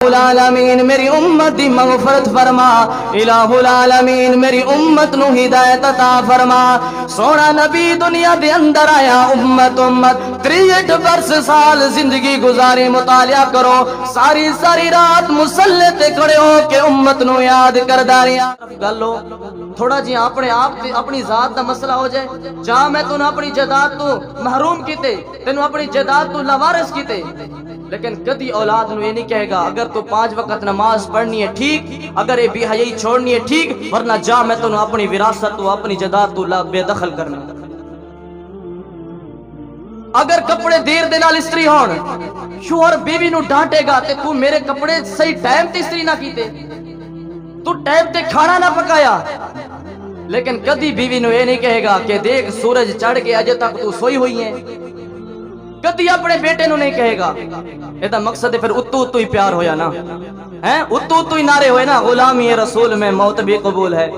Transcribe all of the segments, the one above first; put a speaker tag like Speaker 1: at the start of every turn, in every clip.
Speaker 1: العالمین میری امت دی مغفرت فرما، الہ العالمین میری امت نو ہدایت عطا فرما۔ سونا نبی دنیا دے اندر آیا امت 63 برس سال زندگی گزاری، مطالعہ کرو، ساری رات مصلی تے کھڑے ہو کے امت نو یاد کردا رہیا۔ گلو تھوڑا جی اپنے آپ اپنی ذات دا مسئلہ ہو جائے، جہاں میں تنوں اپنی جائیداد تو محروم کیتے، تینوں اپنی جائیداد تو لاوارث کیتے، لیکن کدی اولاد نو یہ نہیں کہے گا اگر تو 5 وقت نماز پڑھنی ہے ٹھیک، اگر یہ بے حیائی چھوڑنی ہے ٹھیک، ورنہ جا میں تنوں اپنی وراثت تو اپنی جائیداد تو بے دخل کرنا۔ اگر کپڑے دیر دے نال استری ہون، شوہر بیوی نو ڈانٹے گا تے تو میرے کپڑے صحیح ٹائم تے استری نہ کیتے، تو ٹائم تے کھانا نہ پکایا، لیکن کدی بیوی نو یہ نہیں کہے گا کہ دیکھ سورج چڑھ کے اجے تک تو سوئی ہوئی ہے، کدی اپنے بیٹے نو نہیں کہے گا۔ یہ مقصد ہے پھر اتو ہی پیار ہویا نا، اتو ہی نعرے ہوئے نا، غلامی رسول میں موت بھی قبول ہے،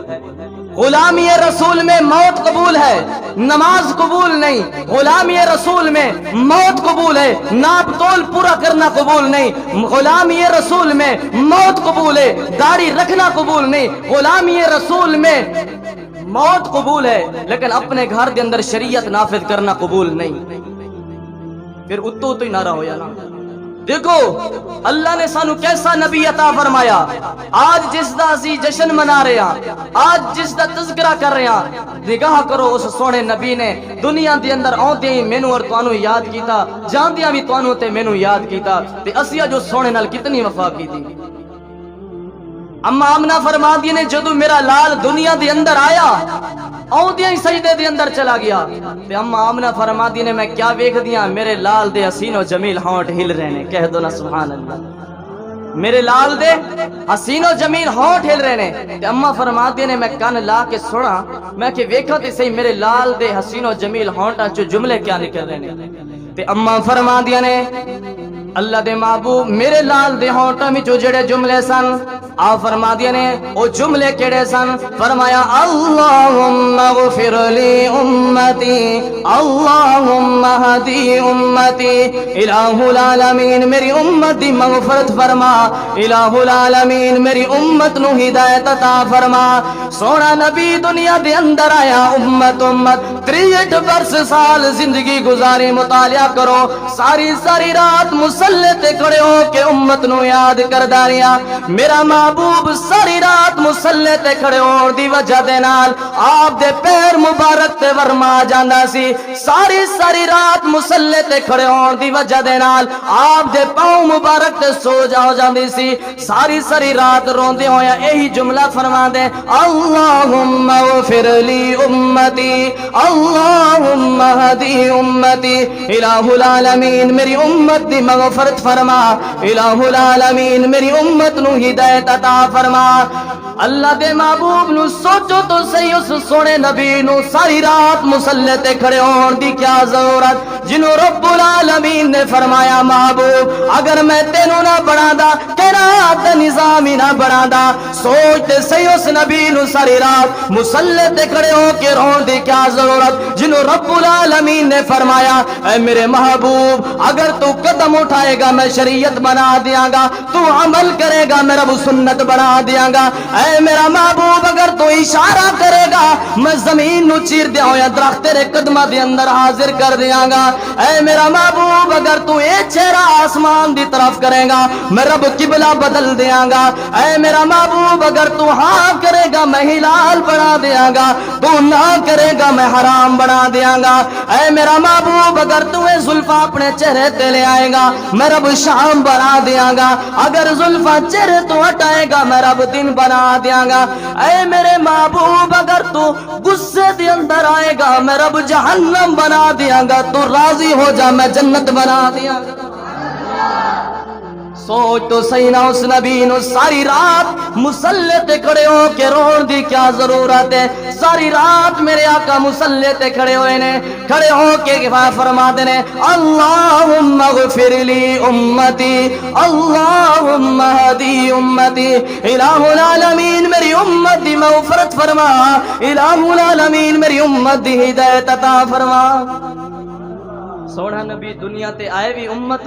Speaker 1: غلامی رسول میں موت قبول ہے، نماز قبول نہیں، غلامی رسول میں موت قبول ہے، ناپ تول پورا کرنا قبول نہیں، غلامی رسول میں موت قبول ہے، داڑھی رکھنا قبول نہیں، غلامی رسول میں موت قبول ہے، لیکن اپنے گھر کے اندر شریعت نافذ کرنا قبول نہیں۔ پھر اتو ہی نعرہ ہویا نا۔ دیکھو اللہ نے سانو کیسا نبی عطا فرمایا، آج جس دا اسی جشن منا رہے ہیں، آج جس دا تذکرہ کر رہے ہیں، نگاہ کرو اس سونے نبی نے دنیا دے اندر آندے ہی مینوں اور توانوں یاد کیتا، جاندیاں بھی توانوں تے مینوں یاد کیتا، تے اسیہ جو سونے نال کتنی وفا کی تھی۔ اما آمنہ فرما دی نے جدو میرا لال دنیا دے اندر آیا، آندیاں ہی سجدے دے اندر چلا گیا، تے اما آمنہ فرما دی نے میں کیا ویکھ دیاں، میرے لال دے حسین و جمیل ہونٹ ہل رہے نے، کہہ دو نا سبحان اللہ، میرے لال دے حسین و جمیل ہونٹ ہل رہے نے۔ تے اما فرما دی نے میں کان لا کے سنا، میں کہ ویکھا تے صحیح میرے لال دے حسین و جمیل ہونٹاں چ جملے کیا نکل رہے نے۔ تے اما فرما دی نے اللہ دے محبوب میرے لال دے ہونٹاں وچوں جڑے جملے سن، آ فرما دیا نے او جملے کیڑے سن، فرمایا اللہم اغفر لی امتی، اللہم ہدی امتی، الہ العالمین میری امت دی مغفرت فرما، الہ العالمین میری امت نو ہدایت عطا فرما۔ سونا نبی دنیا دے اندر آیا امت 63 برس سال زندگی گزاری، مطالعہ کرو، ساری رات مصلی تے کھڑے ہو کے امت نو یاد کردا رہیا۔ میرا محبوب ساری رات مصلی تے کھڑے ہون دی وجہ دے نال آپ دے پیر مبارک تے ورما جاندا سی، ساری رات مصلی تے کھڑے ہون دی وجہ دے نال آپ دے پاؤں مبارک تے سو جاندی سی، ساری رات روندے ہویا یہی جملہ فرما دے اللہم اغفر لی امتی، اللہم ہدی امتی، الہ العالمین میری امت دی مغفرت فرما، الہ العالمین میری امت نو ہدایت عطا فرما۔ اللہ دے محبوب نو سوچو تو صحیح، اس سونے نبی نو ساری رات مصلی تے کھڑے ہون دی کیا ضرورت، جنہوں رب العالمین نے فرمایا محبوب اگر میں تینوں نہ بنا دا، قرات نظام ہی نہ بنا دا، سوچتے صحیح اس نبی نو ساری رات مصلی تے کھڑے ہو کے رون دی کیا ضرورت، جنہوں رب العالمین نے فرمایا اے میرے محبوب اگر تو قدم اٹھائے گا میں شریعت بنا دیاں گا، تو عمل کرے گا میں رب سنت بنا دیاں گا، اے میرا محبوب اگر تو اشارہ کرے گا میں زمین نو چیر دیا ہویا درخت تیرے قدمہ دے اندر حاضر کر دیاں گا، اے میرا محبوب اگر تو اے چہرہ آسمان دی طرف کرے گا میں رب قبلہ بدل دیاں گا، اے میرا محبوب اگر تو ہاں کرے گا میں ہلال بنا دیاں گا، تو نہ کرے گا میں حرام بنا دیاں گا، اے میرا محبوب اگر تو اے زلفہ اپنے چہرے تے لے آئے گا میں رب شام بنا دیاں گا، اگر زلفہ چہرے تو ہٹائے گا میں رب دن بنا دیاں گا، اے میرے محبوب اگر تو غصے دے اندر آئے گا میں رب جہنم بنا دیاں گا، تو راضی ہو جا میں جنت بنا دیاں گا۔ سوچ تو صحیح نہ اس نبی نو ساری رات مصلی تے کھڑے ہو کے رون دی کیا ضرورت ہے، ساری رات میرے آقا مصلی تے کھڑے ہوئے نے، کھڑے ہو کے فرما دے نے اللہم اغفر لی امتی، اللہم ہدی امتی، الہ العالمین میری امت دی مغفرت فرما، الہ العالمین میری امت دی ہدایت عطا فرما۔ سونا نبی دنیا تے آئے بھی امت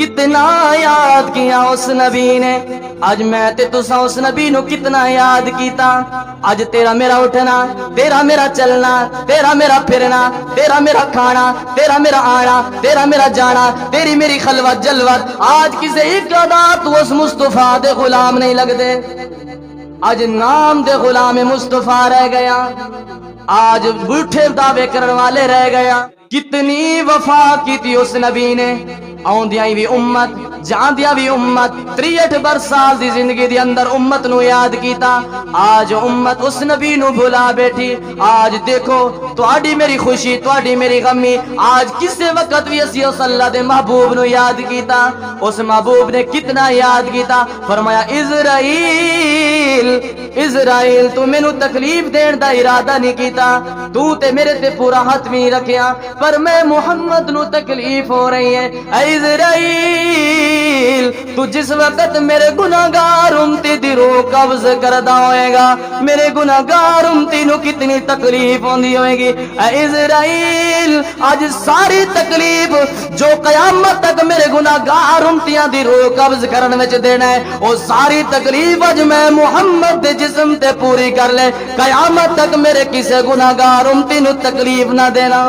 Speaker 1: کتنا یاد کیا اس نبی نے، اج میں تے تساں اس نبی نو کتنا یاد کیتا۔ اج تیرا میرا اٹھنا، تیرا میرا چلنا، تیرا میرا پھرنا، تیرا میرا کھانا، تیرا میرا آنا، تیرا میرا جانا، تیری میری خلوت جلوت، آج کسے ایک ادا تو اس مصطفیٰ دے غلام نہیں لگ دے۔ آج نام دے غلام مصطفیٰ رہ گیا، آج بوٹھے دعوے کرنے والے رہ گیا۔ کتنی وفا کی تھی اس نبی نے، آؤندیاں بھی امت، جاندیاں بھی امت، 63 برس سال دی زندگی دی اندر امت نو یاد کیتا۔ آج امت اس نبی نو بھلا بیٹھی۔ آج دیکھو تواڈی میری خوشی، تواڈی میری غمی، آج کسے وقت بھی اسی اس اللہ دے محبوب نو یاد کیتا۔ اس محبوب نے کتنا یاد کیتا، فرمایا اسرائیل اسرائیل تو مینوں تکلیف دین دا ارادہ نہیں کیتا، تو تے میرے تے پورا ہاتھ بھی رکھیا، پر میں محمد نو تکلیف ہو رہی ہے۔ اے اسرائیل تو جس وقت میرے گناہگار امتی دی روح قبض کردا ہوئے گا، میرے گناہگار امتی نو کتنی تکلیف ہوندی ہوئے گی۔ اے اسرائیل آج ساری تکلیف جو قیامت تک میرے گناہگار امتیاں دی روح قبض کرن وچ دینا ہے، او ساری تکلیف اج میں محمد دے جسم تے پوری کر لے، قیامت تک میرے کسے گناہگار امتی نو تکلیف نہ دینا۔